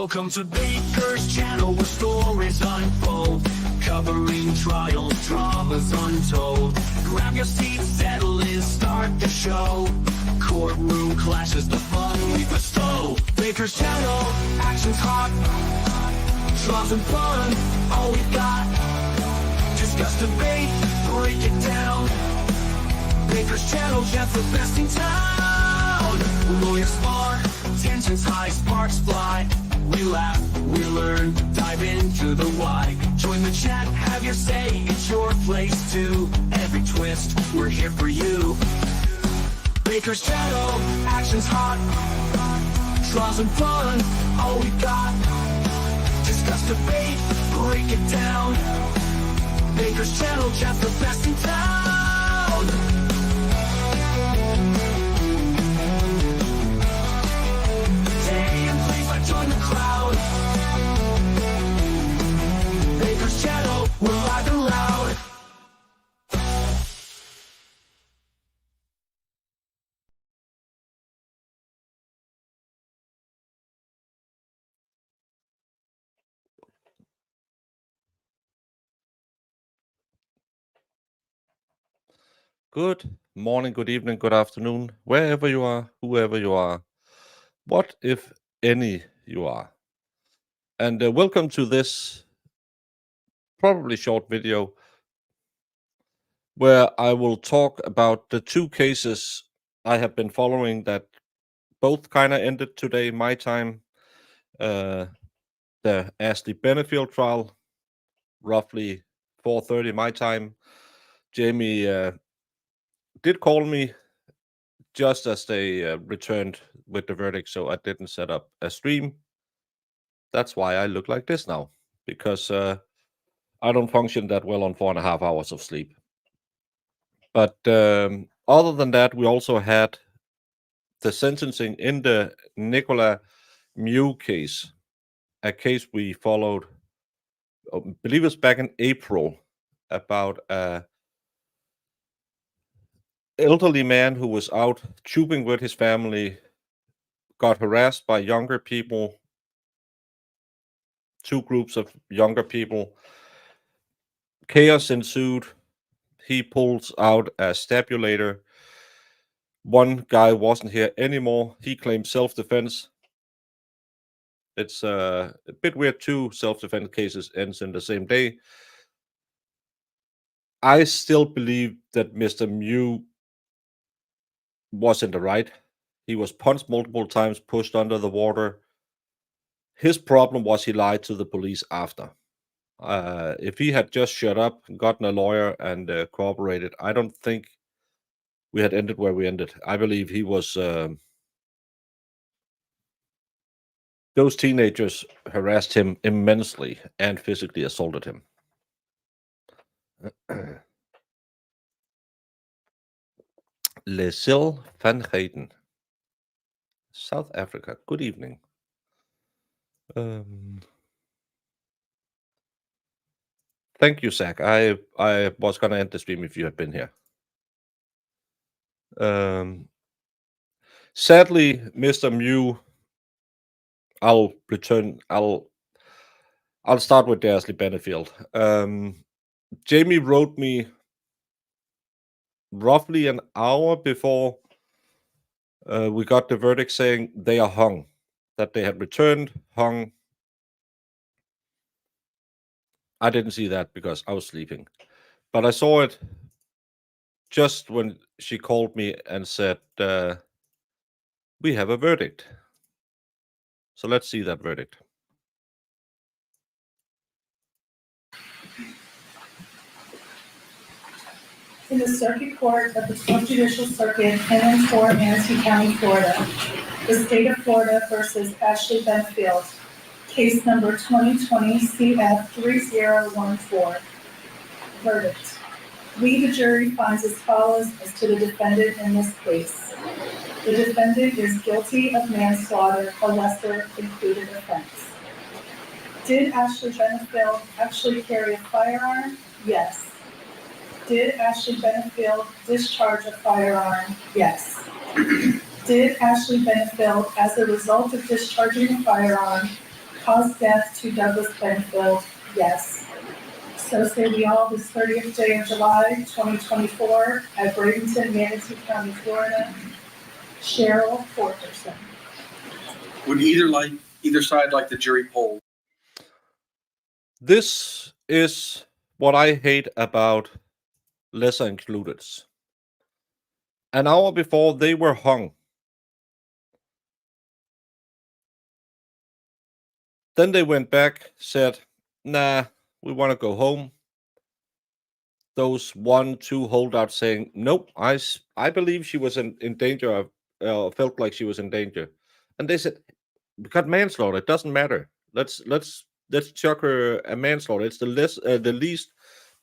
Welcome to Baker's channel where stories unfold, covering trials, dramas untold. Grab your seat, settle in, start the show. Courtroom clashes, the fun we bestow. Baker's channel, action's hot, dramas and fun, all we've got. Discuss, debate, break it down. Baker's channel, just the best in town. Lawyers spar, tensions high, sparks fly. We laugh, we learn, dive into the why. Join the chat, have your say, it's your place too. Every twist, we're here for you. Baker's channel, action's hot, draws and fun, all we got. Discuss, debate, break it down. Baker's channel, just the best in town. Day and place, I join the crowd. Baker's channel, we're live and loud. Good morning, good evening, good afternoon, wherever you are, whoever you are, what if any you are. And welcome to this probably short video where I will talk about the two cases I have been following that both kind of ended today, my time. The Ashley Benefield trial, roughly 4:30 my time. Jamie did call me just as they returned with the verdict, so I didn't set up a stream. That's why I look like this now, because I don't function that well on 4.5 hours of sleep. But other than that, we also had the sentencing in the Nicola Mew case, a case we followed, I believe it's back in April, about a elderly man who was out tubing with his family, got harassed by younger people, two groups of younger people. Chaos ensued. He pulls out a stabulator. One guy wasn't here anymore. He claimed self-defense. It's a bit weird, two self-defense cases ends in the same day. I still believe that Mr. Mew was in the right. He was punched multiple times, pushed under the water. His problem was he lied to the police after. If he had just shut up, gotten a lawyer, and cooperated, I don't think we had ended where we ended. I believe he was... those teenagers harassed him immensely and physically assaulted him. Lesil van Geyden, South Africa. Good evening. Thank you, Zach. I was going to end the stream if you had been here. Sadly, Mr. Mew, I'll start with the Ashley Benefield. Jamie wrote me roughly an hour before we got the verdict saying they are hung, that they had returned, hung. I didn't see that because I was sleeping, but I saw it just when she called me and said, we have a verdict. So let's see that verdict. In the Circuit Court of the 12th Judicial Circuit, in Fort Manatee County, Florida, the state of Florida versus Ashley Benefield, case number 2020 CF 3014. Verdict. We, the jury, finds as follows as to the defendant in this case. The defendant is guilty of manslaughter, a lesser included offense. Did Ashley Benefield actually carry a firearm? Yes. Did Ashley Benefield discharge a firearm? Yes. Did Ashley Benefield, as a result of discharging a firearm, Cause death to Douglas Benefield, yes. So say we all this 30th day of July, 2024, at Bradenton, Manatee County, Florida. Cheryl Forkerson. Would either side like the jury poll? This is what I hate about lesser includeds. An hour before they were hung, then they went back, said, nah, we want to go home. Those 1-2 holdouts saying, nope, I believe she was in danger, felt like she was in danger. And they said, we got manslaughter, it doesn't matter. Let's chuck her a manslaughter. It's the least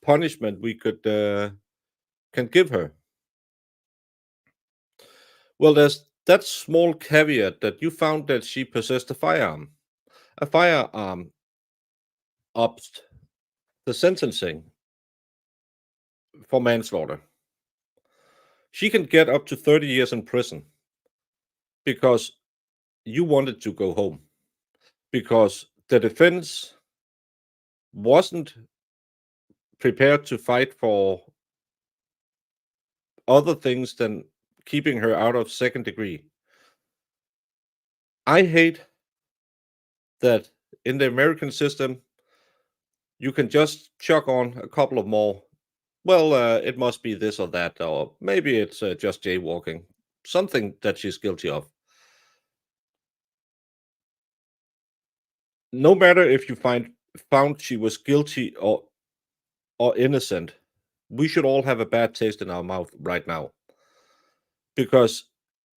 punishment we can give her. Well, there's that small caveat that you found that she possessed a firearm. A firearm ups the sentencing for manslaughter. She can get up to 30 years in prison because you wanted to go home, because the defense wasn't prepared to fight for other things than keeping her out of second degree. I hate that in the American system, you can just chuck on a couple of more. Well, it must be this or that, or maybe it's just jaywalking, something that she's guilty of. No matter if you found she was guilty or innocent, we should all have a bad taste in our mouth right now. Because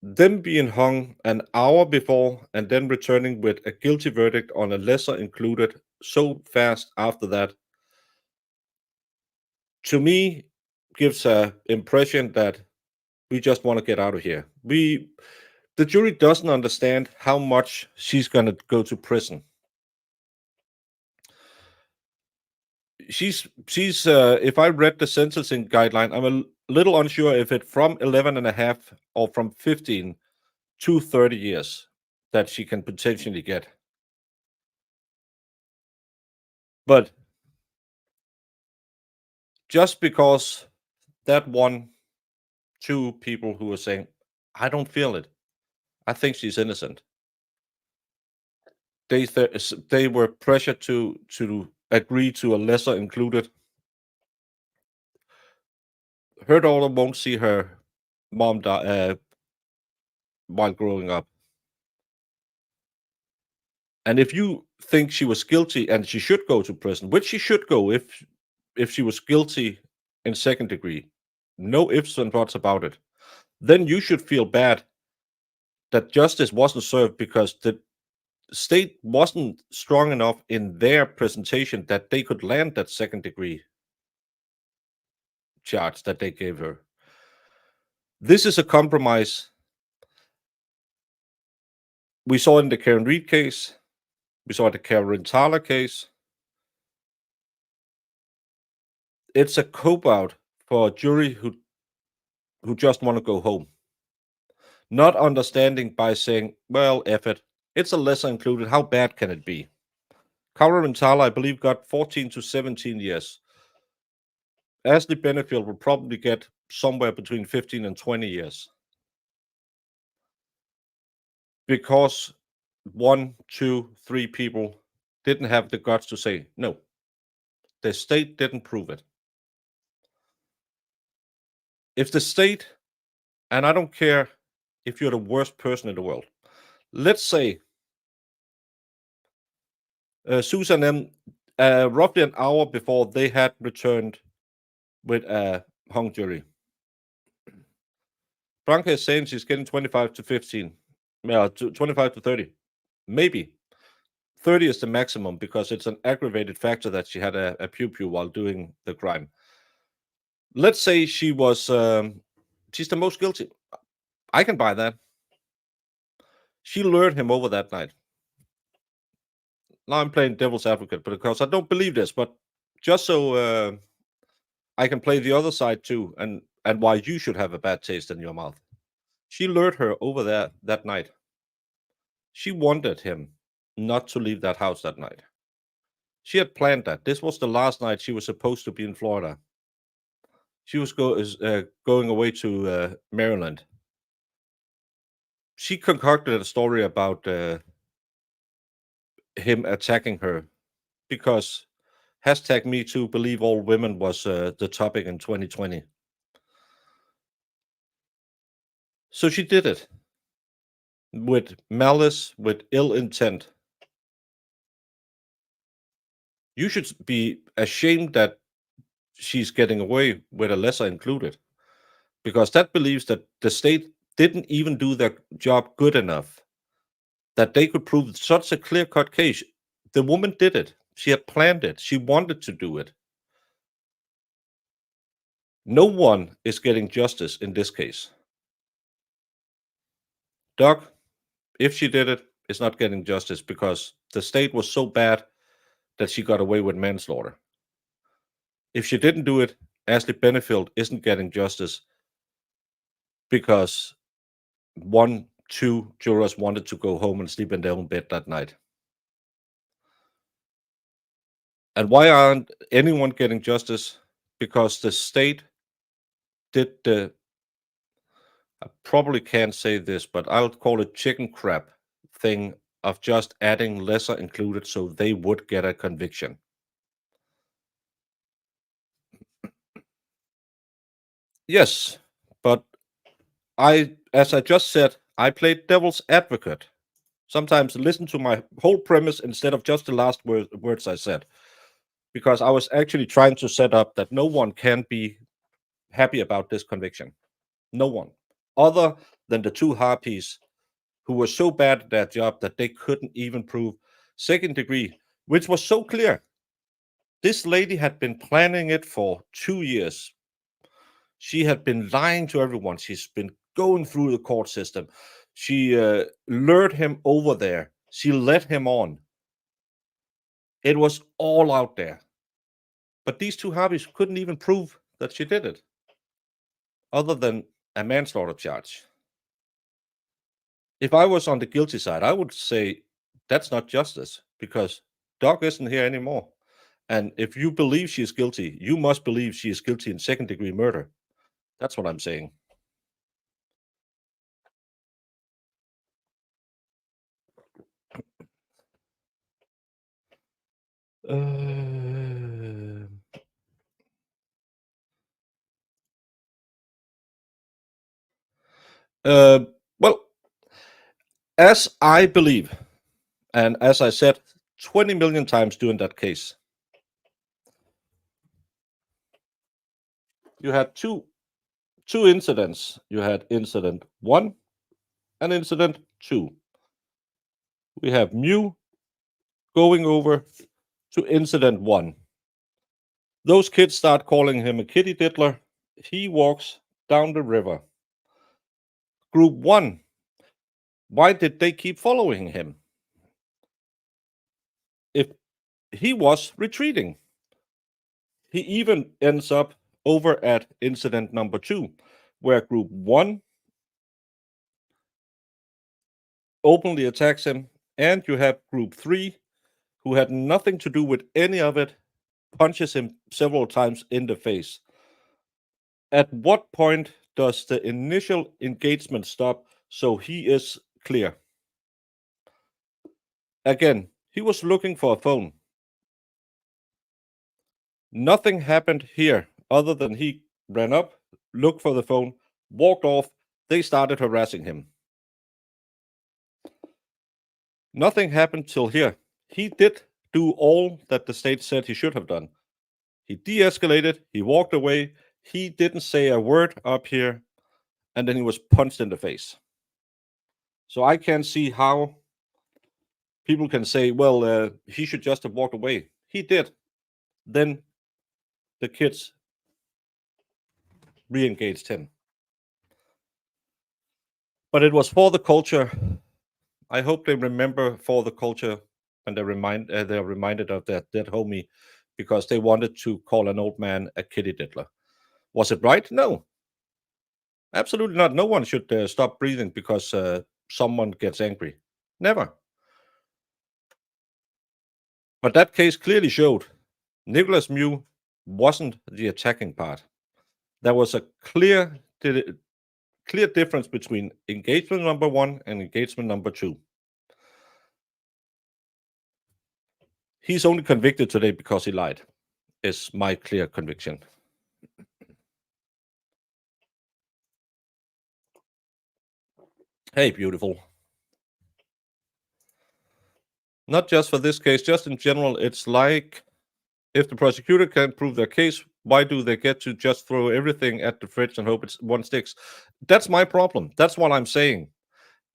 them being hung an hour before and then returning with a guilty verdict on a lesser included so fast after that, to me, gives a impression that we just want to get out of here. The jury doesn't understand how much she's going to go to prison. She's if I read the sentencing guideline, I'm a little unsure if it's from 11 and a half or from 15 to 30 years that she can potentially get. But just because that 1-2 people who are saying, I don't feel it, I think she's innocent, they were pressured to agree to a lesser included. Her daughter won't see her mom die while growing up. And if you think she was guilty and she should go to prison, which she should go if she was guilty in second degree, no ifs and buts about it, then you should feel bad that justice wasn't served because the state wasn't strong enough in their presentation that they could land that second degree charge that they gave her. This is a compromise. We saw it in the Karen Reed case. We saw it in the Karen Thaler case. It's a cop-out for a jury who just want to go home. Not understanding by saying, well, F it. It's a lesser included. How bad can it be? Karen Thaler, I believe, got 14 to 17 years. Ashley Benefield will probably get somewhere between 15 and 20 years. Because 1, 2, 3 people didn't have the guts to say, no, the state didn't prove it. If the state, and I don't care if you're the worst person in the world, let's say Susan M., roughly an hour before they had returned with a hung jury. Franca is saying she's getting 25 to 15, 25 to 30, maybe. 30 is the maximum because it's an aggravated factor that she had a pew-pew while doing the crime. Let's say she was, she's the most guilty. I can buy that. She lured him over that night. Now I'm playing devil's advocate because I don't believe this, but just so I can play the other side too, and why you should have a bad taste in your mouth. She lured her over there that night. She wanted him. not to leave that house that night. She had planned that. This was the last night she was supposed to be in Florida. She was going away to Maryland. She concocted a story about him attacking her because #MeToo believe all women was the topic in 2020. So she did it with malice, with ill intent. You should be ashamed that she's getting away with a lesser included, because that believes that the state didn't even do their job good enough, that they could prove such a clear-cut case. The woman did it. She had planned it. She wanted to do it. No one is getting justice in this case. Doug, if she did it, is not getting justice because the state was so bad that she got away with manslaughter. If she didn't do it, Ashley Benefield isn't getting justice because 2 jurors wanted to go home and sleep in their own bed that night. And why aren't anyone getting justice? Because the state did I probably can't say this, but I'll call it chicken crap thing of just adding lesser included so they would get a conviction. Yes, but as I just said, I played devil's advocate. Sometimes listen to my whole premise instead of just the last words I said, because I was actually trying to set up that no one can be happy about this conviction. No one, other than the 2 harpies who were so bad at their job that they couldn't even prove second degree, which was so clear. This lady had been planning it for 2 years. She had been lying to everyone. She's been going through the court system. She lured him over there. She led him on. It was all out there. But these 2 harpies couldn't even prove that she did it, other than a manslaughter charge. If I was on the guilty side, I would say that's not justice because Doc isn't here anymore. And if you believe she is guilty, you must believe she is guilty in second-degree murder. That's what I'm saying. Well, as I believe, and as I said 20 million times during that case, you had two incidents. You had incident 1 and incident 2. We have Mew going over to incident 1. Those kids start calling him a kitty diddler. He walks down the river. Group 1, why did they keep following him? If he was retreating, he even ends up over at incident number 2, where group 1 openly attacks him, and you have group 3, who had nothing to do with any of it, punches him several times in the face. At what point does the initial engagement stop so he is clear? Again, he was looking for a phone. Nothing happened here other than he ran up, looked for the phone, walked off. They started harassing him. Nothing happened till here. He did do all that the state said he should have done. He de-escalated, he walked away, he didn't say a word up here, and then he was punched in the face. So I can't see how people can say, well, he should just have walked away. He did. Then the kids re-engaged him. But it was for the culture. I hope they remember for the culture, and they're reminded of that dead homie, because they wanted to call an old man a kitty diddler. Was it right? No, absolutely not. No one should stop breathing because someone gets angry. Never. But that case clearly showed Nicholas Mew wasn't the attacking part. There was a clear difference between engagement number 1 and engagement number 2. He's only convicted today because he lied, is my clear conviction. Hey, beautiful. Not just for this case, just in general, it's like if the prosecutor can't prove their case, why do they get to just throw everything at the fridge and hope one sticks? That's my problem. That's what I'm saying.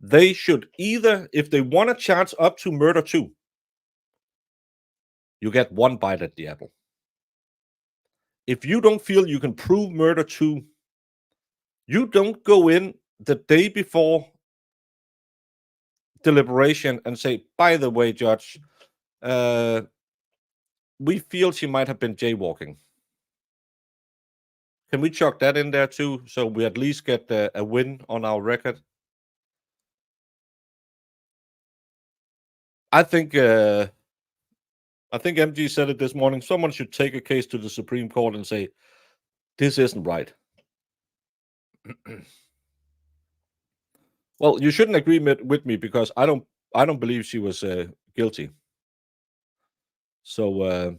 They should either, if they want to charge up to murder 2, you get one bite at the apple. If you don't feel you can prove murder 2, you don't go in the day before deliberation and say, by the way, Judge, we feel she might have been jaywalking. Can we chuck that in there too, so we at least get a win on our record? I think MG said it this morning. Someone should take a case to the Supreme Court and say, this isn't right. Well, you shouldn't agree with me because I don't believe she was guilty. So,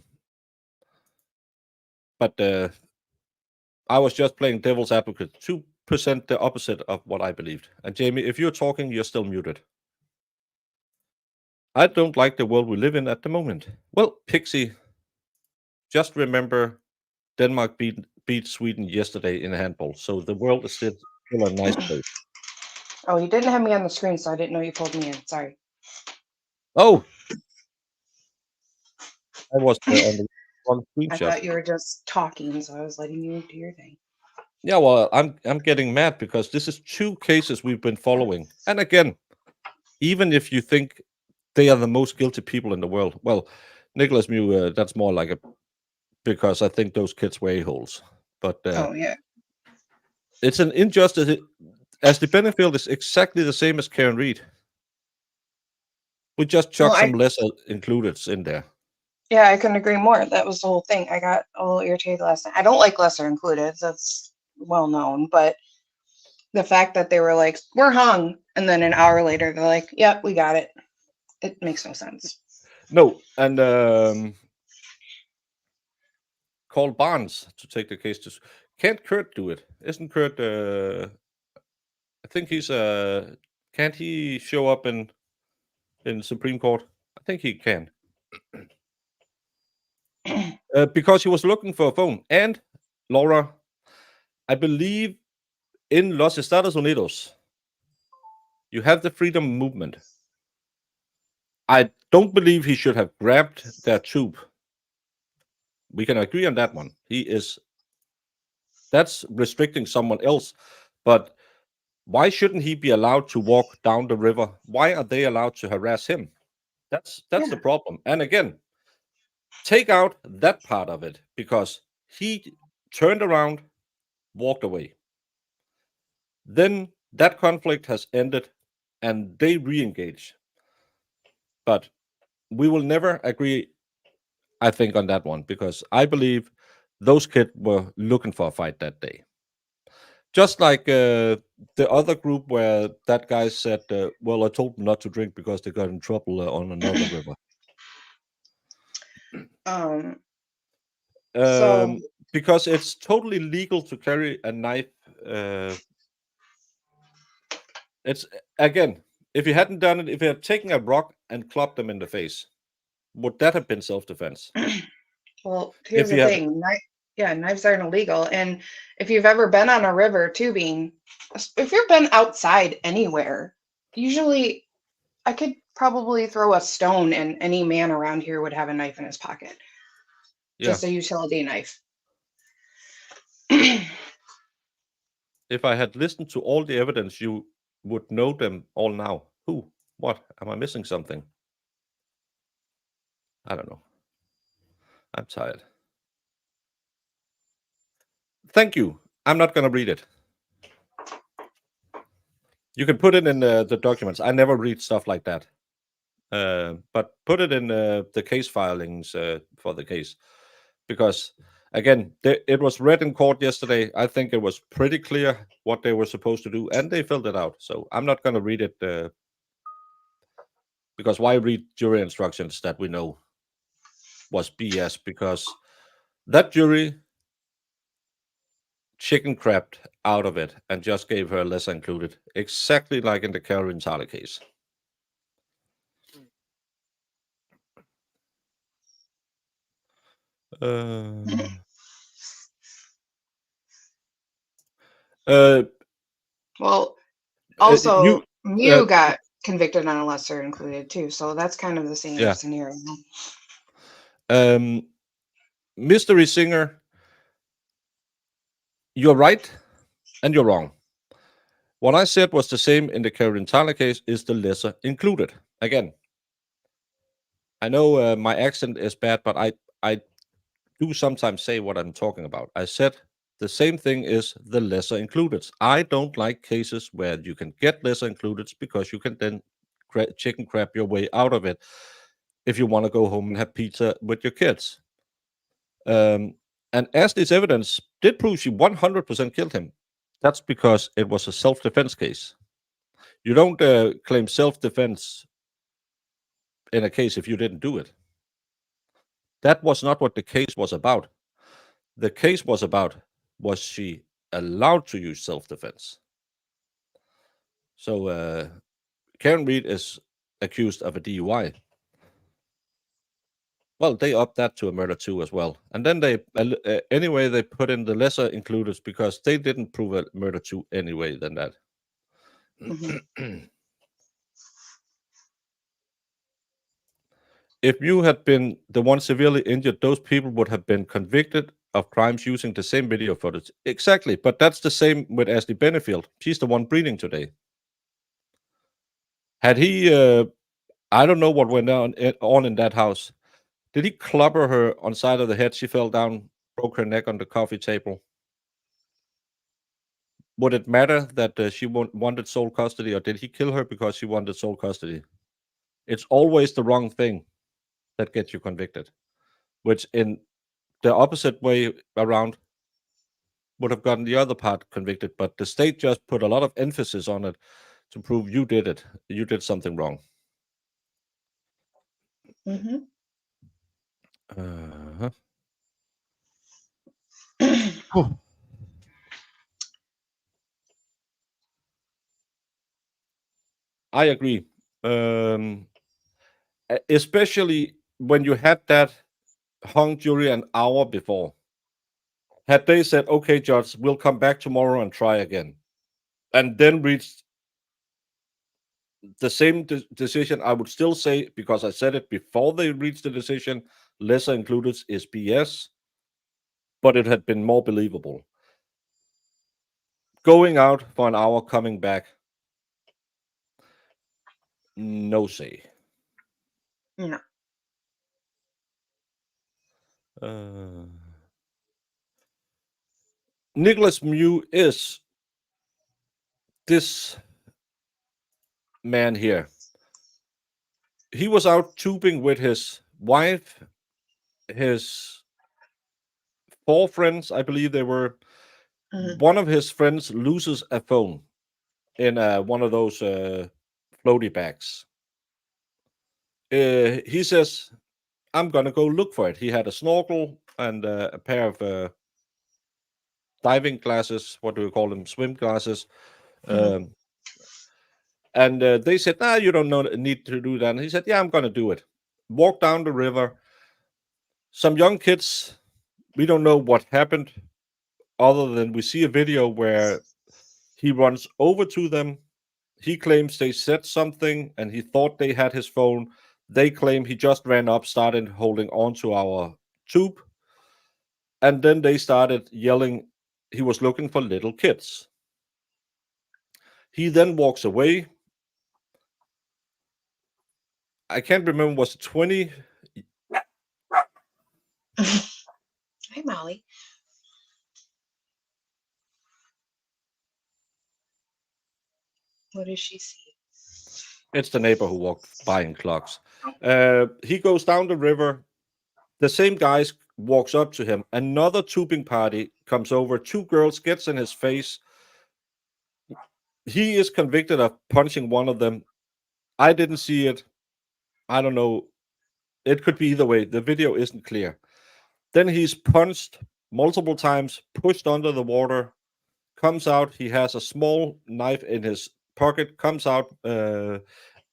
but I was just playing devil's advocate to present the opposite of what I believed. And Jamie, if you're talking, you're still muted. I don't like the world we live in at the moment. Well, Pixie, just remember Denmark beat Sweden yesterday in handball, so the world is still a nice place. Oh, you didn't have me on the screen, so I didn't know you pulled me in. Sorry. Oh, I was on the wrong I screenshot. thought you were just talking, so I was letting you do your thing. Yeah, well, I'm getting mad because this is 2 cases we've been following, and again, even if you think they are the most guilty people in the world, well, Nicholas Mew, that's more like because I think those kids were a-holes. But Oh yeah. it's an injustice. As the Benefield is exactly the same as Karen Reed. We just chucked some lesser included in there. Yeah, I couldn't agree more. That was the whole thing. I got a little irritated last night. I don't like lesser included. That's well known, but the fact that they were like, we're hung, and then an hour later they're like, yep, we got it. It makes no sense. No, and call Barnes to take the case to. Can't Kurt do it? Isn't Kurt? I think he's. Can't he show up in Supreme Court? I think he can. Because he was looking for a phone. And Laura, I believe in Los Estados Unidos, you have the freedom movement. I don't believe he should have grabbed their tube. We can agree on that one. That's restricting someone else. But why shouldn't he be allowed to walk down the river? Why are they allowed to harass him? That's the problem. And again, take out that part of it because he turned around, walked away. Then that conflict has ended and they re-engage. But we will never agree, I think, on that one because I believe those kids were looking for a fight that day. Just like the other group where that guy said, well, I told them not to drink because they got in trouble on another river. Because it's totally legal to carry a knife. It's again, if you hadn't done it, if you had taken a rock and clubbed them in the face, would that have been self-defense? Well, here's the thing. Knives aren't illegal. And if you've ever been on a river tubing, if you've been outside anywhere, usually I could probably throw a stone and any man around here would have a knife in his pocket. Yeah. Just a utility knife. If I had listened to all the evidence, you would know them all now. Who? What? Am I missing something? I don't know. I'm tired. Thank you. I'm not going to read it. You can put it in the documents. I never read stuff like that. But put it in the case filings for the case, because again, it was read in court yesterday. I think it was pretty clear what they were supposed to do, and they filled it out. So I'm not going to read it because why read jury instructions that we know was BS? Because that jury chicken crapped out of it and just gave her a lesser included, exactly like in the Caroline Tyler case. Well, also, You, Mew got convicted on a lesser included too, so that's kind of the same yeah. scenario. Mystery Singer, you're right and you're wrong. What I said was the same in the Caroline Tyler case, is the lesser included. Again, I know my accent is bad, but I do sometimes say what I'm talking about. I said the same thing is the lesser included. I don't like cases where you can get lesser included because you can then chicken crab your way out of it if you want to go home and have pizza with your kids. And as this evidence did prove she 100% killed him, that's because it was a self-defense case. You don't claim self-defense in a case if you didn't do it. That was not what the case was about. The case was about, was she allowed to use self-defense? So Karen Reed is accused of a DUI. Well, they upped that to a murder too as well. And then they anyway they put in the lesser included because they didn't prove a murder too anyway than that. If you had been the one severely injured, those people would have been convicted of crimes using the same video footage. Exactly, but that's the same with Ashley Benefield. She's the one breathing today. Had he, I don't know what went on in that house. Did he clobber her on side of the head? She fell down, broke her neck on the coffee table. Would it matter that she wanted sole custody, or did he kill her because she wanted sole custody? It's always the wrong thing that gets you convicted, which in the opposite way around would have gotten the other part convicted. But the state just put a lot of emphasis on it to prove you did it. You did something wrong. I agree. Especially when you had that hung jury an hour before. Had they said, okay, Judge, we'll come back tomorrow and try again, and then reached the same decision, I would still say, because I said it before they reached the decision, lesser included is BS, but it had been more believable. Going out for an hour, coming back, no say. No. Nicholas Mew is this man here. He was out tubing with his wife, his 4 friends, I believe they were. One of his friends loses a phone in one of those floaty bags. He says, I'm going to go look for it. He had a snorkel and a pair of diving glasses. What do we call them? Swim glasses. And they said, you don't need to do that. And he said, yeah, I'm going to do it. Walk down the river. Some young kids, we don't know what happened other than we see a video where he runs over to them. He claims they said something and he thought they had his phone. They claim he just ran up, started holding on to our tube. And then they started yelling he was looking for little kids. He then walks away. I can't remember, was it 20? Hi, Molly. What does she see? It's the neighbor who walked buying clocks. He goes down the river. The same guys walks up to him. Another tubing party comes over. 2 girls gets in his face. He is convicted of punching one of them. I didn't see it. I don't know. It could be either way. The video isn't clear. Then he's punched multiple times, pushed under the water, comes out. He has a small knife in his pocket, comes out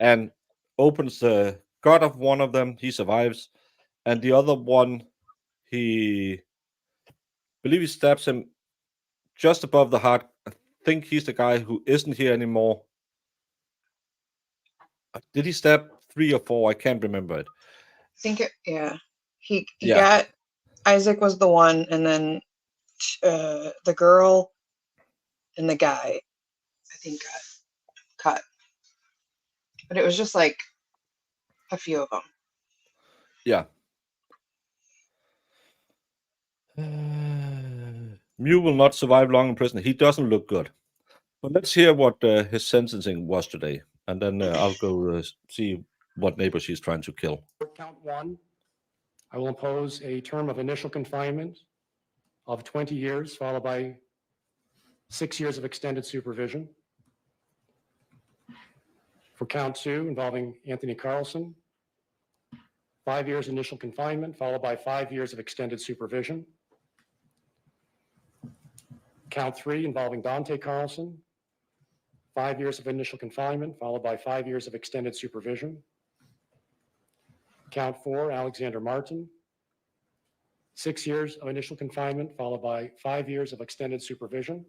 and opens the gut of one of them. He survives. And the other one, he believe he stabs him just above the heart. I think he's the guy who isn't here anymore. Did he stab 3 or 4? I can't remember it. I think yeah. He Yeah. got Isaac was the one, and then the girl and the guy, I think, got cut. But it was just like a few of them. Yeah. Mew will not survive long in prison. He doesn't look good. But let's hear what his sentencing was today, and then I'll go see what neighbor she's trying to kill. Count 1, I will impose a term of initial confinement of 20 years, followed by 6 years of extended supervision. For count 2, involving Anthony Carlson, 5 years initial confinement, followed by 5 years of extended supervision. Count 3, involving Dante Carlson, 5 years of initial confinement, followed by 5 years of extended supervision. Count 4, Alexander Martin, 6 years of initial confinement, followed by 5 years of extended supervision.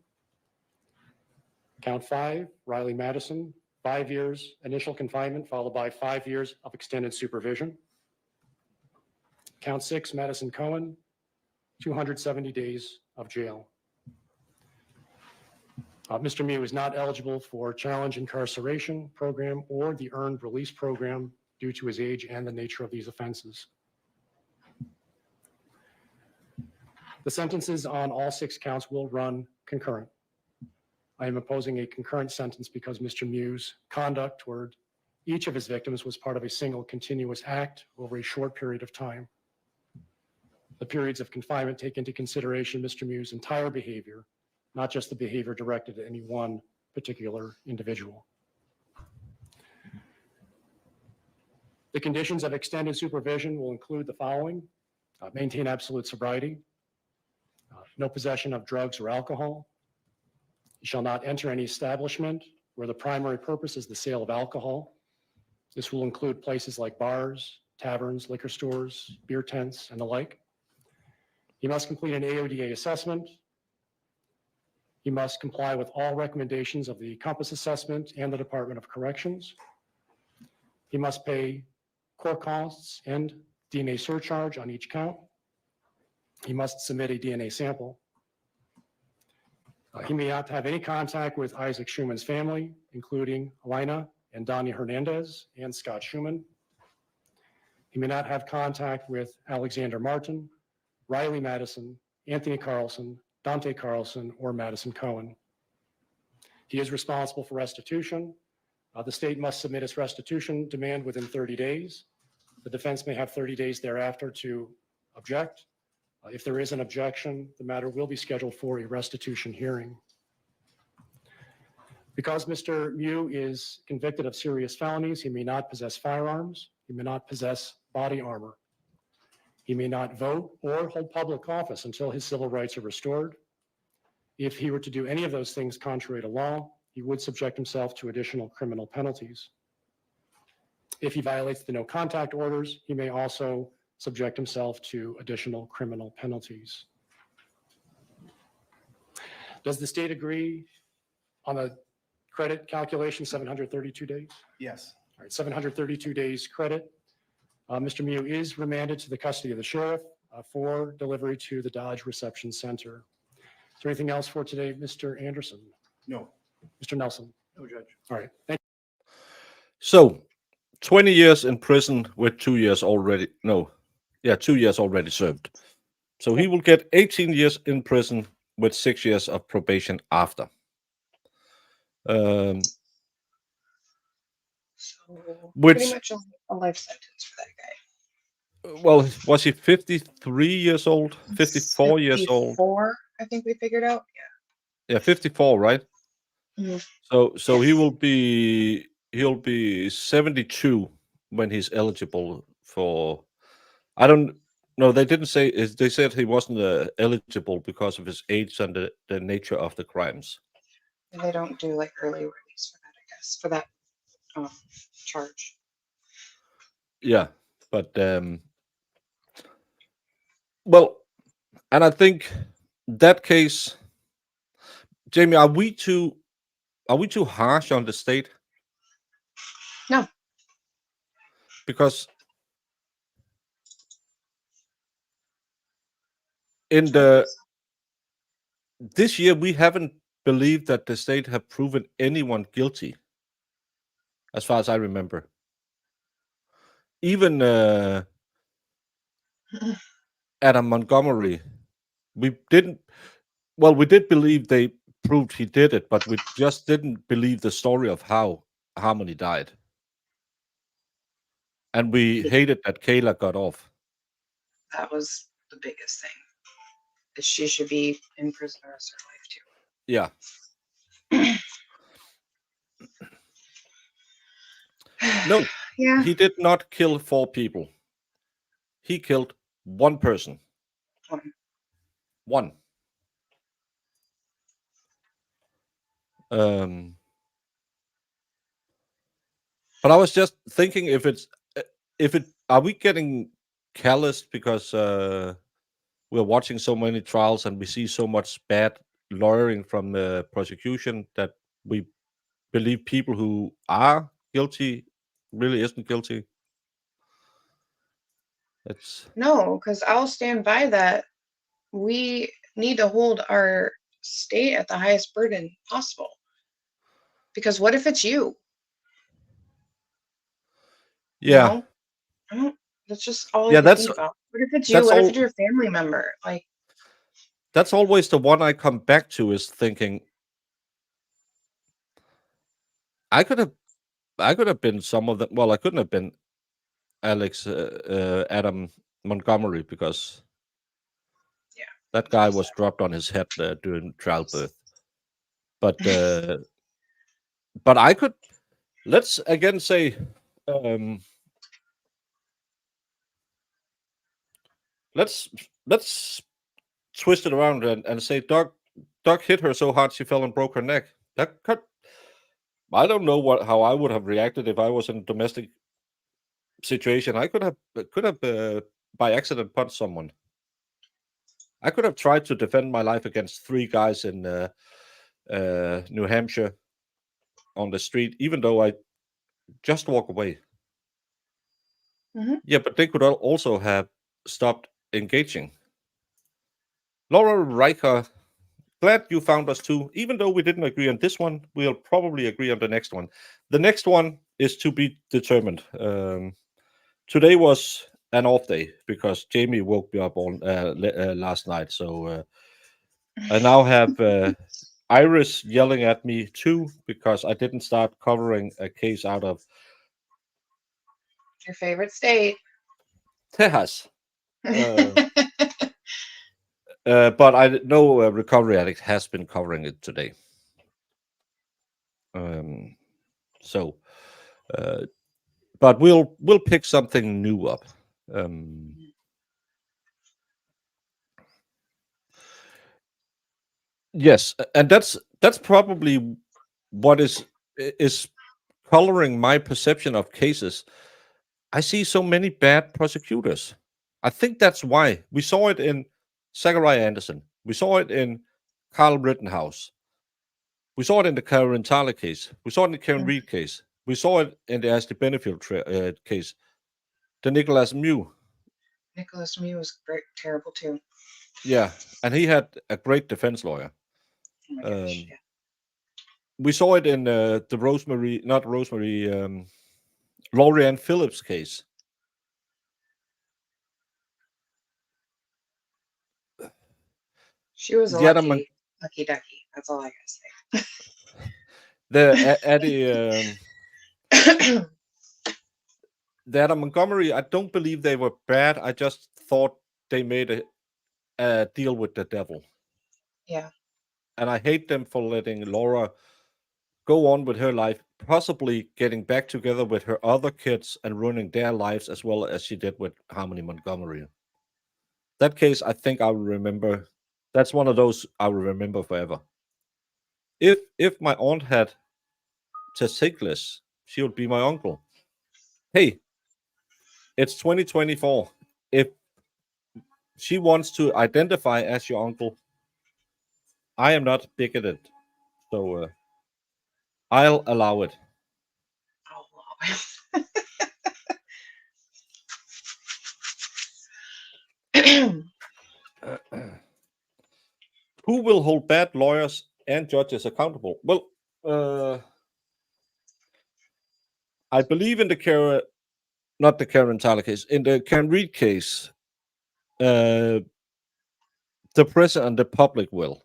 Count 5, Riley Madison, 5 years initial confinement, followed by 5 years of extended supervision. Count 6, Madison Cohen, 270 days of jail. Mr. Mew is not eligible for challenge incarceration program or the earned release program due to his age and the nature of these offenses. The sentences on all 6 counts will run concurrent. I am opposing a concurrent sentence because Mr. Mew's conduct toward each of his victims was part of a single continuous act over a short period of time. The periods of confinement take into consideration Mr. Mew's entire behavior, not just the behavior directed at any one particular individual. The conditions of extended supervision will include the following: maintain absolute sobriety, no possession of drugs or alcohol. You shall not enter any establishment where the primary purpose is the sale of alcohol. This will include places like bars, taverns, liquor stores, beer tents, and the like. You must complete an AODA assessment. You must comply with all recommendations of the Compass Assessment and the Department of Corrections. He must pay court costs and DNA surcharge on each count. He must submit a DNA sample. He may not have any contact with Isaac Schumann's family, including Elena and Donnie Hernandez and Scott Schumann. He may not have contact with Alexander Martin, Riley Madison, Anthony Carlson, Dante Carlson, or Madison Cohen. He is responsible for restitution. The state must submit its restitution demand within 30 days. The defense may have 30 days thereafter to object. If there is an objection, the matter will be scheduled for a restitution hearing. Because Mr. Mew is convicted of serious felonies, he may not possess firearms. He may not possess body armor. He may not vote or hold public office until his civil rights are restored. If he were to do any of those things contrary to law, he would subject himself to additional criminal penalties. If he violates the no contact orders, he may also subject himself to additional criminal penalties. Does the state agree on the credit calculation, 732 days? Yes. All right, 732 days credit. Mr. Mew is remanded to the custody of the sheriff for delivery to the Dodge Reception Center. Is there anything else for today, Mr. Anderson? No. Mr. Nelson? No, Judge. All right, thank So, 20 years in prison with 2 years already. No, yeah, 2 years already served. So he will get 18 years in prison with 6 years of probation after. So pretty Which, much a life sentence for that guy. well, was he 53 years old? 54 years old? 54, I think we figured out. Yeah, 54, right? Yeah. So he'll be 72 when he's eligible for. I don't know. They didn't say. They said he wasn't eligible because of his age and the nature of the crimes. And they don't do like early release for that, I guess, for that charge. Yeah, but well, and I think that case, Jamie, are we too harsh on the state? No. Because in the this year we haven't believed that the state have proven anyone guilty, as far as I remember. Even Adam Montgomery, we didn't. Well, we did believe they proved he did it, but we just didn't believe the story of how Harmony died. And we hated that Kayla got off. That was the biggest thing. Is she should be in prison the rest of her life too. Yeah. No, Yeah. he did not kill 4 people. He killed one person. One. But I was just thinking if are we getting callous because we're watching so many trials and we see so much bad lawyering from the prosecution that we believe people who are guilty really isn't guilty? It's No, because I'll stand by that. We need to hold our state at the highest burden possible. Because what if it's you? You yeah. know? I don't, that's just all I Yeah, can think about. What if it's you? that's What if all it's your family member? Like, that's always the one I come back to is thinking I could have been some of them. Well, I couldn't have been Adam Montgomery because yeah, that guy was dropped on his head during childbirth. But I could. Let's again say, let's twist it around and say Doug hit her so hard she fell and broke her neck. That could. I don't know how I would have reacted if I was in a domestic situation. I could have by accident punched someone. I could have tried to defend my life against 3 guys in New Hampshire on the street, even though I just walk away. Mhm. Yeah, but they could also have stopped engaging. Laura Riker, glad you found us too. Even though we didn't agree on this one, we'll probably agree on the next one. The next one is to be determined. Today was an off day because Jamie woke me up on last night. So I now have Iris yelling at me too because I didn't start covering a case out of Your favorite state. Texas. But I know Recovery Addict has been covering it today. So, but we'll pick something new up. Yes, and that's probably what is coloring my perception of cases. I see so many bad prosecutors. I think that's why we saw it in Zachariah Anderson. We saw it in Carl Rittenhouse. We saw it in the Karen Tyler case. We saw it in the Karen Reed case. We saw it in the Ashley Benefield case. The Nicholas Mew. Nicholas Mew was terrible too. Yeah, and he had a great defense lawyer. Oh my gosh, yeah. We saw it in the Laurie Ann Phillips case. She was a lucky ducky. That's all I gotta say. The Eddie That Montgomery, I don't believe they were bad. I just thought they made a deal with the devil. Yeah. And I hate them for letting Laura go on with her life, possibly getting back together with her other kids and ruining their lives as well as she did with Harmony Montgomery. That case, I think I will remember. That's one of those I will remember forever. If my aunt had testicles, she would be my uncle. Hey, it's 2024. If she wants to identify as your uncle, I am not bigoted, so I'll allow it. Who will hold bad lawyers and judges accountable? Well, I believe in not the Karen Tyler case, in the Karen Reed case, the press and the public will.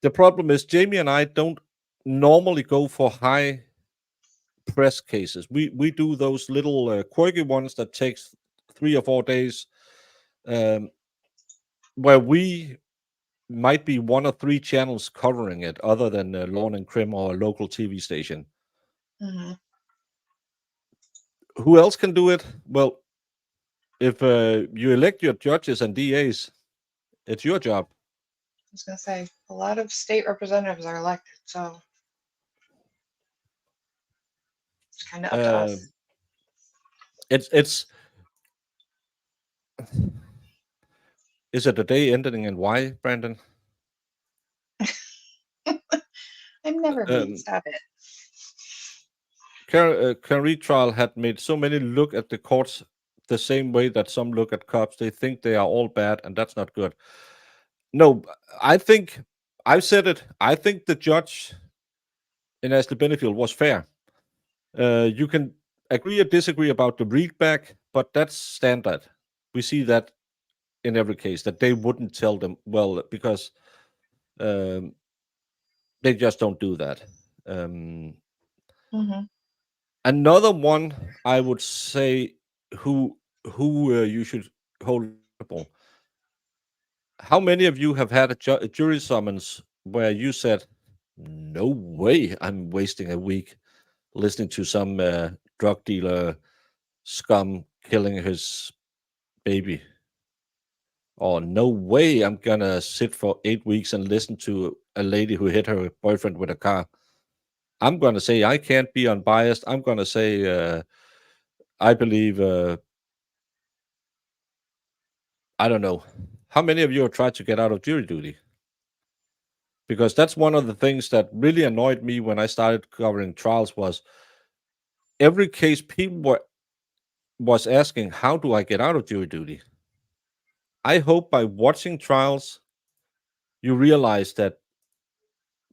The problem is Jamie and I don't normally go for high press cases. We do those little quirky ones that takes 3 or 4 days, where we might be 1 or 3 channels covering it, other than Lawn and Crim or a local TV station. Mhm. Who else can do it? Well, if you elect your judges and DAs, it's your job. I was gonna say a lot of state representatives are elected, so it's kind of up to us. It's is it a day ending in Y, Brandon? I'm never mean. Um, Stop it. Karen Reed trial had made so many look at the courts the same way that some look at cops. They think they are all bad, and that's not good. No, I think I've said it. I think the judge in Ashley Benefield was fair. You can agree or disagree about the readback, but that's standard. We see that in every case that they wouldn't tell them well because they just don't do that. Mhm. Another one I would say who you should hold accountable. How many of you have had a jury summons where you said, "No way, I'm wasting a week listening to some drug dealer scum killing his baby," or "No way, I'm gonna sit for 8 weeks and listen to a lady who hit her boyfriend with a car." I'm gonna say I can't be unbiased. I'm gonna say I believe. I don't know. How many of you have tried to get out of jury duty? Because that's one of the things that really annoyed me when I started covering trials was every case people was asking, how do I get out of jury duty? I hope by watching trials, you realize that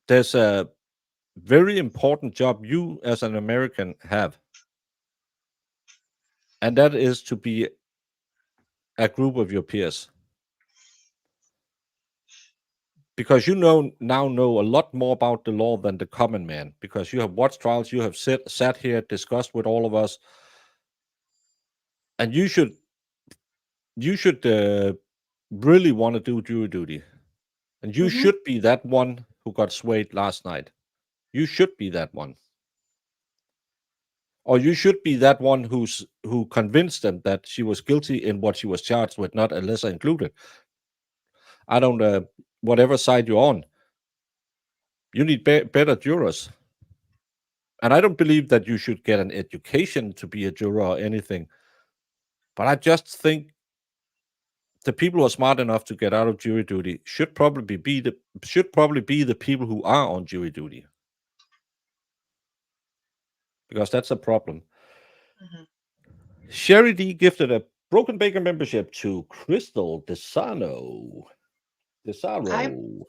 there's a very important job you as an American have. And that is to be a group of your peers. Because you now know a lot more about the law than the common man, because you have watched trials, you have sat here, discussed with all of us, and you should really want to do jury duty, and you Mhm. should be that one who got swayed last night. You should be that one, or you should be that one who convinced them that she was guilty in what she was charged with, not a lesser included. I don't whatever side you're on. You need better jurors. And I don't believe that you should get an education to be a juror or anything. But I just think the people who are smart enough to get out of jury duty should probably be the people who are on jury duty. Because that's a problem. Mhm. Sherry D gifted a Broken Baker membership to Crystal Desano. I Desaro.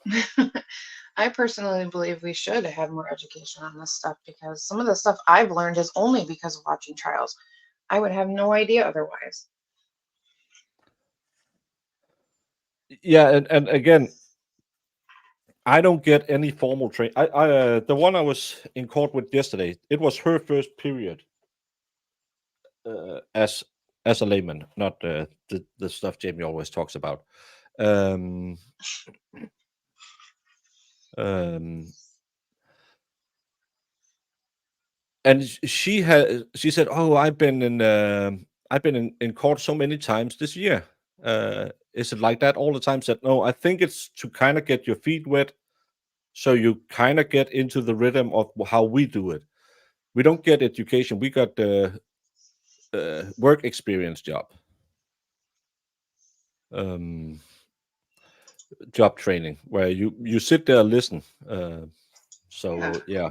I personally believe we should have more education on this stuff because some of the stuff I've learned is only because of watching trials. I would have no idea otherwise. Yeah, and again, I don't get any formal training. The one I was in court with yesterday, it was her first period as a layman, not the stuff Jamie always talks about. Um, um, and she said, "Oh, I've been in court so many times this year. Is it like that all the time?" Said, "No, I think it's to kind of get your feet wet, so you kind of get into the rhythm of how we do it. We don't get education; we got the work experience job training, where you sit there and listen." So yeah,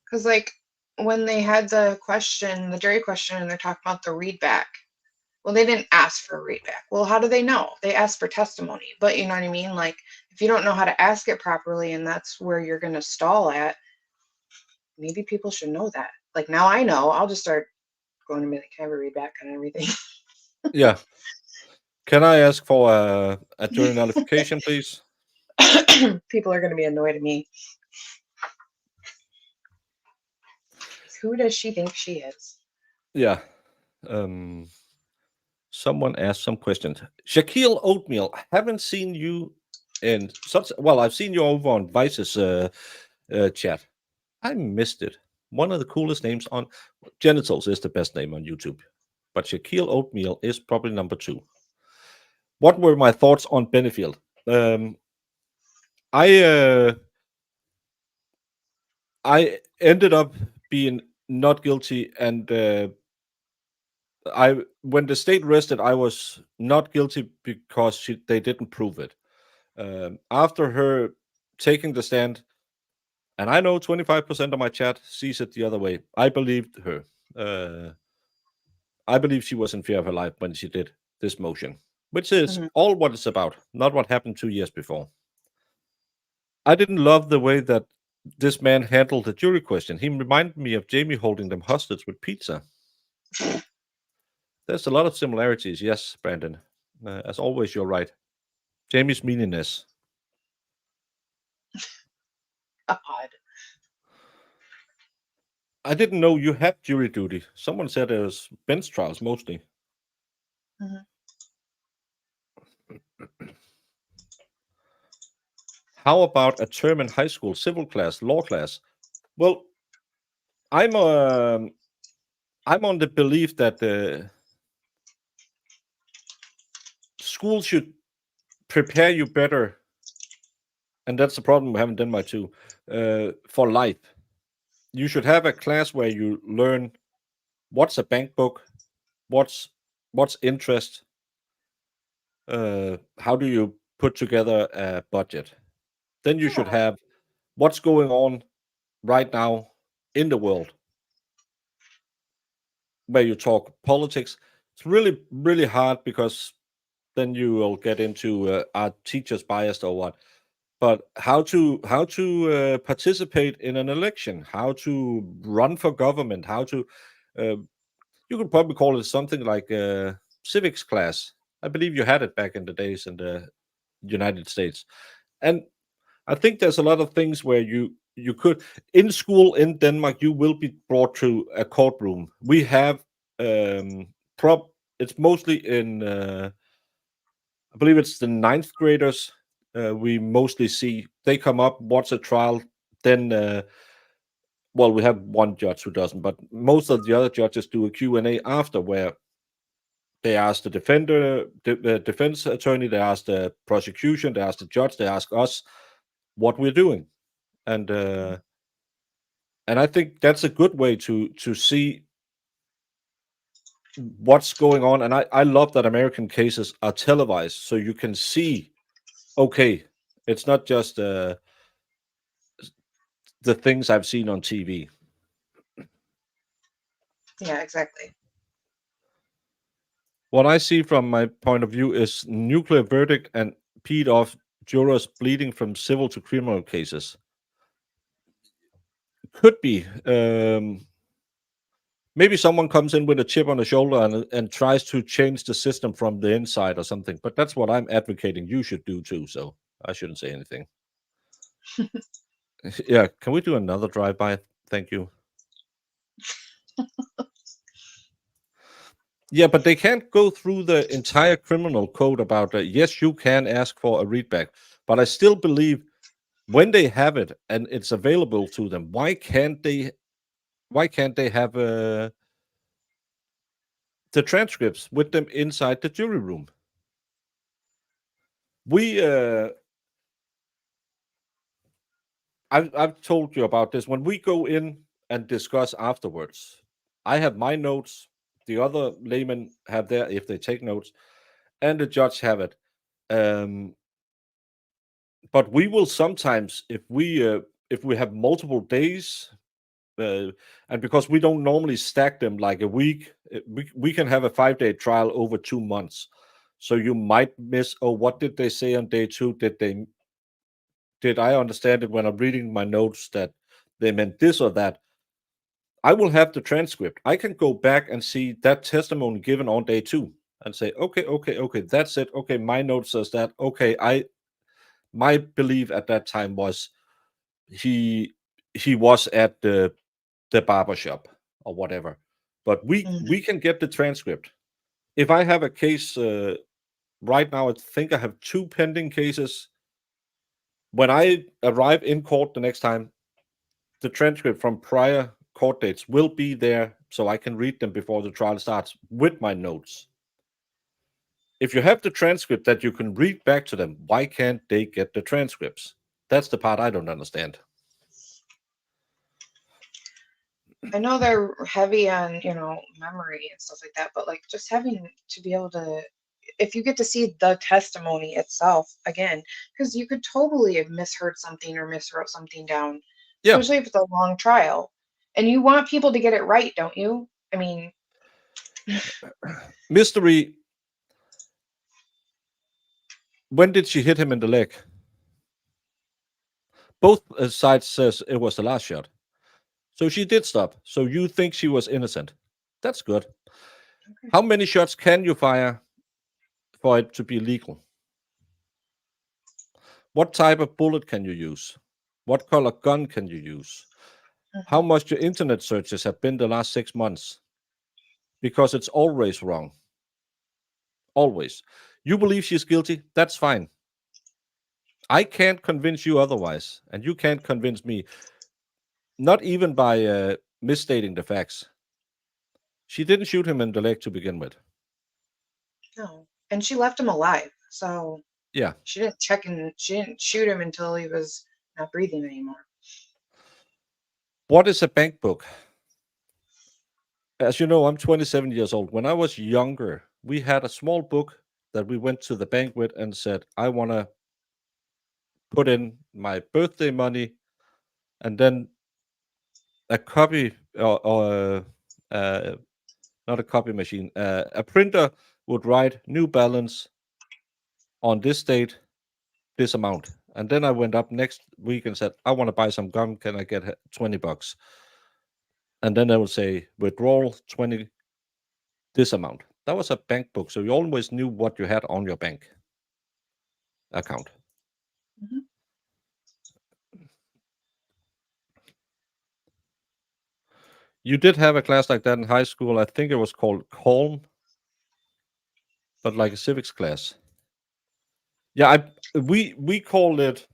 Because like when they had the jury question, and they're talking about the readback. Well, they didn't ask for a readback. Well, how do they know? They asked for testimony. But you know what I mean? Like if you don't know how to ask it properly, and that's where you're going to stall at, maybe people should know that. Like now I know. I'll just start going to be like, can I have a readback on everything? yeah. Can I ask for a jury nullification, please? People are going to be annoyed at me. Who does she think she is? Yeah. Someone asked some questions. Shaquille Oatmeal, haven't seen you in such. Well, I've seen you over on Vice's chat. I missed it. One of the coolest names on Genitals is the best name on YouTube, but Shaquille Oatmeal is probably number 2. What were my thoughts on Benefield? I ended up being not guilty, and when the state rested, I was not guilty because they didn't prove it. After her taking the stand, and I know 25% of my chat sees it the other way, I believed her. I believe she was in fear of her life when she did this motion, which is all what it's about, not what happened 2 years before. I didn't love the way that this man handled the jury question. He reminded me of Jamie holding them hostage with pizza. There's a lot of similarities, yes, Brandon. As always, you're right. Jamie's meaningless. God. I didn't know you had jury duty. Someone said it was bench trials mostly. How about a term in high school, civil class, law class? Well, I'm on the belief that school should prepare you better, and that's the problem we have in Denmark too, for life. You should have a class where you learn what's a bank book, what's interest, how do you put together a budget. Then you should have what's going on right now in the world, where you talk politics. It's really, really hard because then you will get into are teachers biased or what. But how to participate in an election, how to run for government, how to you could probably call it something like a civics class. I believe you had it back in the days in the United States, and I think there's a lot of things where you could in school in Denmark you will be brought to a courtroom. We have prop. It's mostly in I believe it's the ninth graders. We mostly see they come up, watch a trial, then well, we have one judge who doesn't, but most of the other judges do a Q&A after, where they ask the defender, the defense attorney, they ask the prosecution, they ask the judge, they ask us what we're doing, and I think that's a good way to see what's going on. And I love that American cases are televised, so you can see, okay, it's not just the things I've seen on TV. Yeah, exactly. What I see from my point of view is nuclear verdict and peed off jurors bleeding from civil to criminal cases. Could be. Maybe someone comes in with a chip on the shoulder and tries to change the system from the inside or something. But that's what I'm advocating you should do too. So I shouldn't say anything. Yeah, can we do another drive-by? Thank you. Yeah, but they can't go through the entire criminal code about yes, you can ask for a readback, but I still believe when they have it and it's available to them, why can't they have the transcripts with them inside the jury room? We I've told you about this. When we go in and discuss afterwards, I have my notes, the other laymen have their if they take notes, and the judge have it. But we will sometimes, if we have multiple days, and because we don't normally stack them like a week, we can have a 5-day trial over 2 months. So you might miss, oh, what did they say on day 2? Did I understand it when I'm reading my notes that they meant this or that? I will have the transcript. I can go back and see that testimony given on day 2 and say, okay, that's it. Okay, my note says that. Okay, my belief at that time was he was at the barber shop or whatever. But we can get the transcript. If I have a case right now, I think I have 2 pending cases. When I arrive in court the next time, the transcript from prior court dates will be there, so I can read them before the trial starts with my notes. If you have the transcript that you can read back to them, why can't they get the transcripts? That's the part I don't understand. I know they're heavy on, memory and stuff like that, but like just having to be able to, if you get to see the testimony itself again, because you could totally have misheard something or miswrote something down, Yeah. especially if it's a long trial. And you want people to get it right, don't you? I mean, Mystery. When did she hit him in the leg? Both sides says it was the last shot. So she did stop. So you think she was innocent. That's good. Okay. How many shots can you fire for it to be legal? What type of bullet can you use? What color gun can you use? How much your internet searches have been the last 6 months? Because it's always wrong. Always. You believe she's guilty? That's fine. I can't convince you otherwise, and you can't convince me. Not even by misstating the facts. She didn't shoot him in the leg to begin with. No. And she left him alive. So Yeah. she didn't shoot him until he was not breathing anymore. What is a bank book? As you know, I'm 27 years old. When I was younger, we had a small book that we went to the bank with and said, I want to put in my birthday money, and then a copy or not a copy machine, a printer would write New Balance on this date, this amount. And then I went up next week and said, I want to buy some gum. Can I get $20? And then they would say, withdrawal 20, this amount. That was a bank book. So you always knew what you had on your bank account. Mhm. You did have a class like that in high school. I think it was called Calm, but like a civics class. Yeah, we called it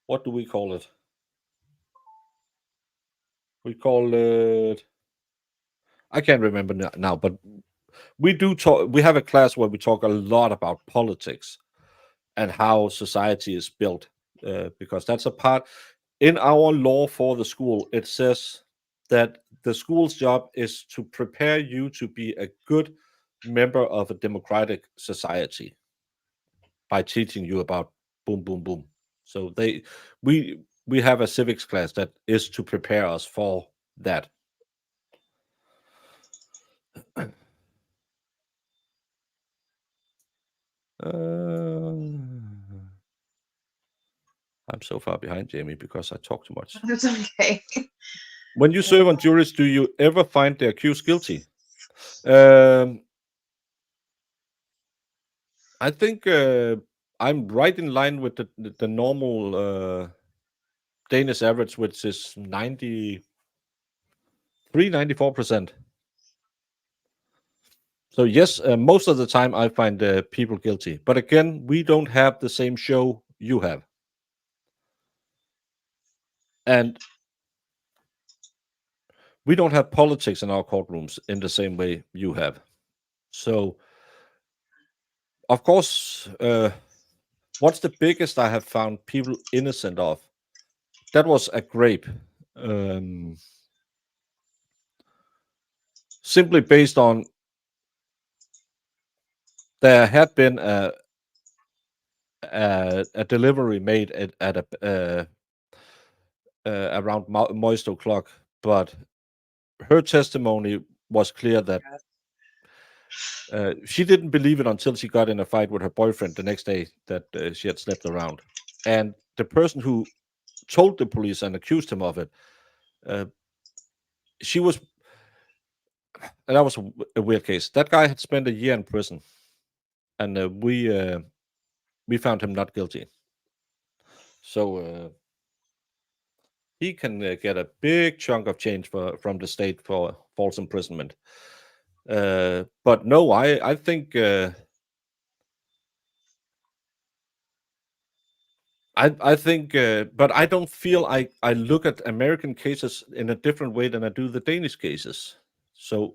what do we call it? We call it, I can't remember now, but we do talk. We have a class where we talk a lot about politics and how society is built, because that's a part in our law for the school. It says that the school's job is to prepare you to be a good member of a democratic society by teaching you about boom, boom, boom. So we have a civics class that is to prepare us for that. I'm so far behind, Jamie, because I talk too much. That's okay. When you serve on juries, do you ever find the accused guilty? I think I'm right in line with the normal Danish average, which is 94%. So yes, most of the time I find people guilty. But again, we don't have the same show you have. And we don't have politics in our courtrooms in the same way you have. So, of course, what's the biggest I have found people innocent of? That was a grape. Simply based on there had been a delivery made at a around moist o'clock, but her testimony was clear that she didn't believe it until she got in a fight with her boyfriend the next day that she had slept around. And the person who told the police and accused him of it, she was, and that was a weird case. That guy had spent a year in prison, and we found him not guilty. So he can get a big chunk of change from the state for false imprisonment. But no, I think I think, but I don't feel I look at American cases in a different way than I do the Danish cases. So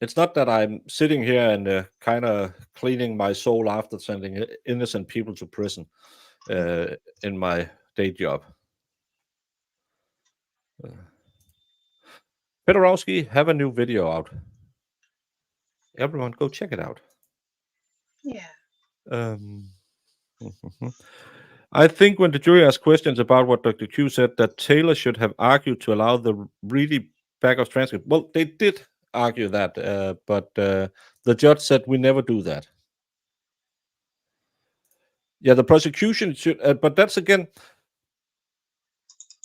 it's not that I'm sitting here and kind of cleaning my soul after sending innocent people to prison in my day job. Pedorowski have a new video out. Everyone, go check it out. Yeah. I think when the jury asked questions about what Dr. Q said, that Taylor should have argued to allow the really back of transcript. Well, they did argue that, but the judge said we never do that. Yeah, the prosecution should, but that's again,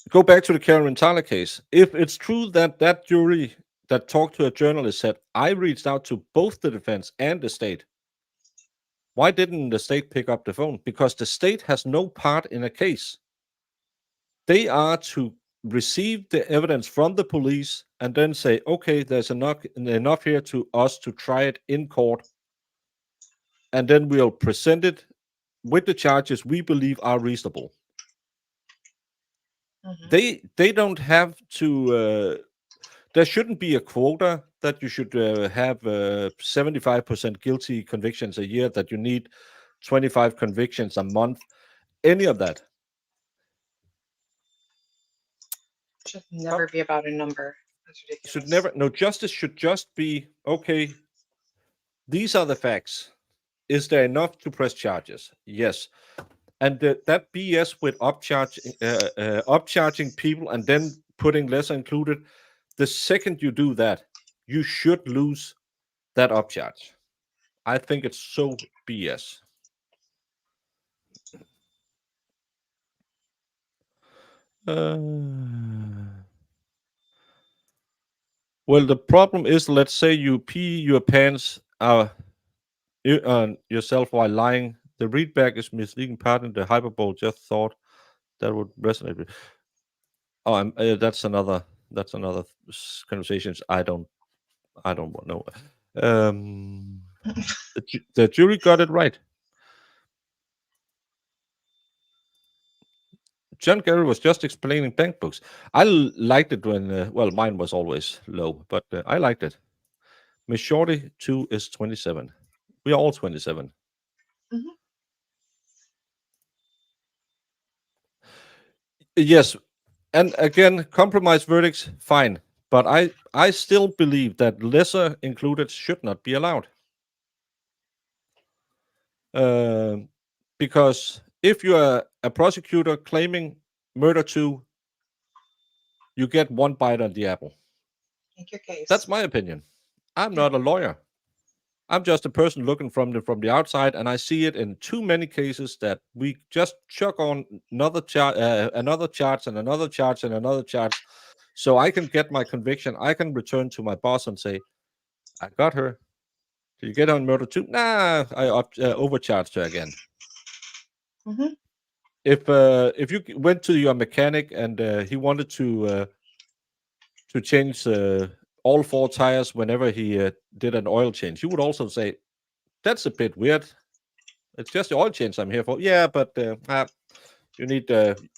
go back to the Karen Tyler case. If it's true that that jury that talked to a journalist said, I reached out to both the defense and the state, why didn't the state pick up the phone? Because the state has no part in a case. They are to receive the evidence from the police and then say, okay, there's enough here to us to try it in court. And then we'll present it with the charges we believe are reasonable. They don't have to, there shouldn't be a quota that you should have 75% guilty convictions a year, that you need 25 convictions a month, any of that. Should never be about a number. That's ridiculous. Should never, no, justice should just be, okay, these are the facts. Is there enough to press charges? Yes. And that BS with upcharging people and then putting lesser included, the second you do that, you should lose that upcharge. I think it's so BS. Well, the problem is, let's say you pee your pants yourself while lying. The readback is misleading part in the hyperbole. Just thought that would resonate with. Oh, that's another conversation. I don't know. The jury got it right. John Gary was just explaining bank books. I liked it when, well, mine was always low, but I liked it. Miss Shorty 2 is 27. We are all 27. Yes. And again, compromise verdicts, fine. But I still believe that lesser included should not be allowed. Because if you are a prosecutor claiming murder 2, you get one bite on the apple. Make your case. That's my opinion. I'm not a lawyer. I'm just a person looking from the outside, and I see it in too many cases that we just chuck on another charge and another charge and another charge, so I can get my conviction. I can return to my boss and say, I got her. Did you get on murder too? Nah, I overcharged her again. Mhm. If you went to your mechanic and he wanted to change all 4 tires whenever he did an oil change, you would also say, "That's a bit weird. It's just the oil change I'm here for." Yeah, but you need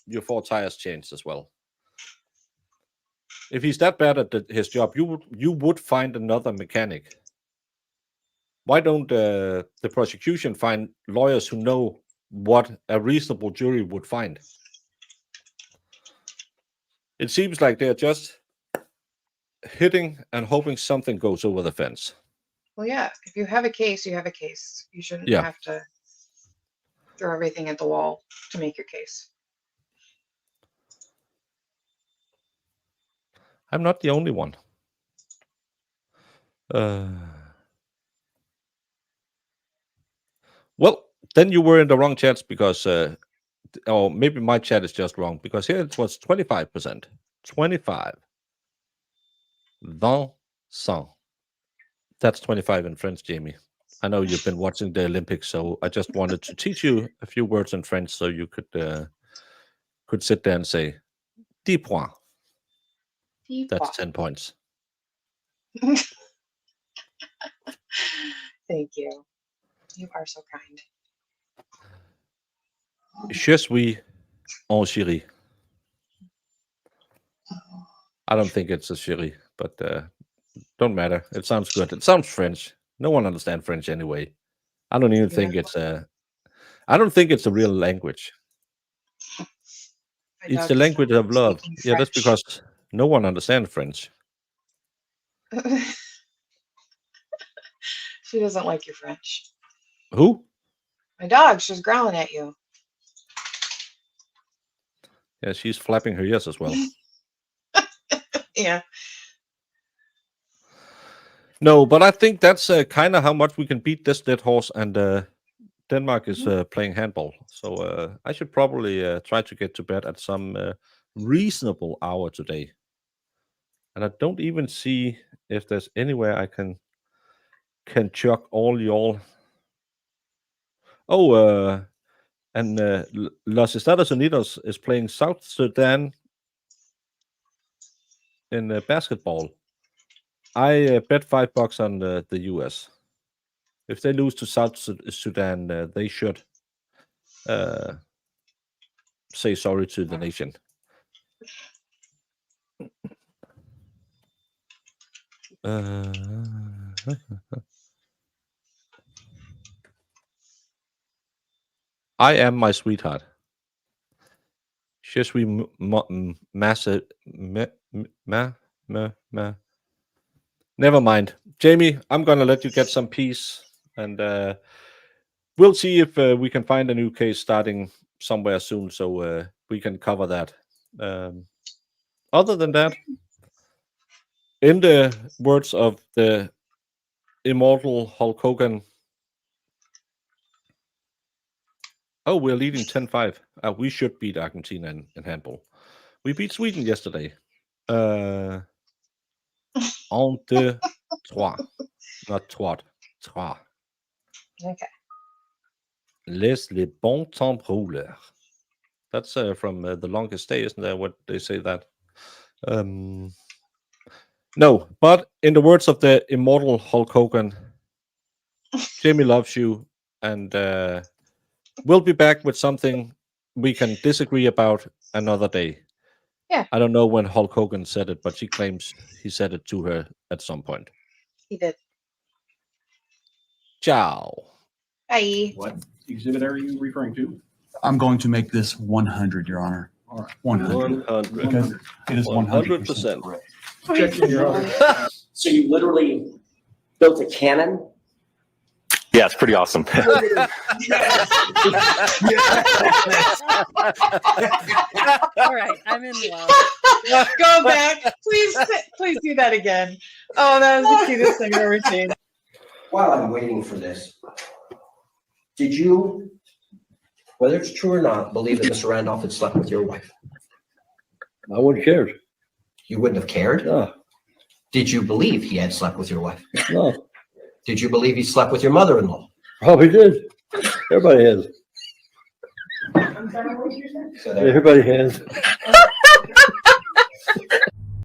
your 4 tires changed as well. If he's that bad at his job, you would find another mechanic. Why don't the prosecution find lawyers who know what a reasonable jury would find? It seems like they're just hitting and hoping something goes over the fence. Well, yeah, if you have a case, you have a case. You shouldn't Yeah. have to throw everything at the wall to make your case. I'm not the only one. Well, then you were in the wrong chats because, or maybe my chat is just wrong because here it was 25%. 25. Vincent. That's 25 in French, Jamie. I know you've been watching the Olympics, so I just wanted to teach you a few words in French so you could sit there and say 10 points. That's 10 points. Thank you. You are so kind. Je suis en chérie. I don't think it's a chérie, but don't matter. It sounds good. It sounds French. No one understands French anyway. I don't even think it's a. I don't think it's a real language. My It's dog the does language not of like love. speaking Yeah, that's French. because no one understands French. She doesn't like your French. Who? My dog, she's growling at you. Yeah, she's flapping her ears as well. Yeah. No, but I think that's kind of how much we can beat this dead horse. And Denmark is playing handball, so I should probably try to get to bed at some reasonable hour today. And I don't even see if there's anywhere I can chuck all y'all. Oh, and Los Estados Unidos is playing South Sudan in basketball. I bet $5 on the US. If they lose to South Sudan, they should say sorry to the nation. I am my sweetheart. Je suis massive. Never mind. Jamie, I'm going to let you get some peace. And we'll see if we can find a new case starting somewhere soon so we can cover that. Other than that, in the words of the immortal Hulk Hogan, oh, we're leading 10-5. We should beat Argentina in handball. We beat Sweden yesterday. 1, 2, 3. Not twat. 3. Okay. Laisse les bons temps rouler. That's from The Longest Day, isn't that what they say that? No, but in the words of the immortal Hulk Hogan, Jamie loves you, and we'll be back with something we can disagree about another day. Yeah. I don't know when Hulk Hogan said it, but she claims he said it to her at some point. He did. Ciao. Bye. What exhibit are you referring to? I'm going to make this 100, Your Honor. All right. 100. 100. Because it is 100% 100%. correct. So you literally built a cannon? Yeah, it's pretty awesome. All right, I'm in love. Go back. Please do that again. Oh, that was the cutest thing I've ever seen. While I'm waiting for this, did you, whether it's true or not, believe that Mr. Randolph had slept with your wife? I wouldn't care. You wouldn't have cared? No, Did you believe he had slept with your wife? no. Did you believe he slept with your mother-in-law? Probably did. Everybody has. So there- Everybody has.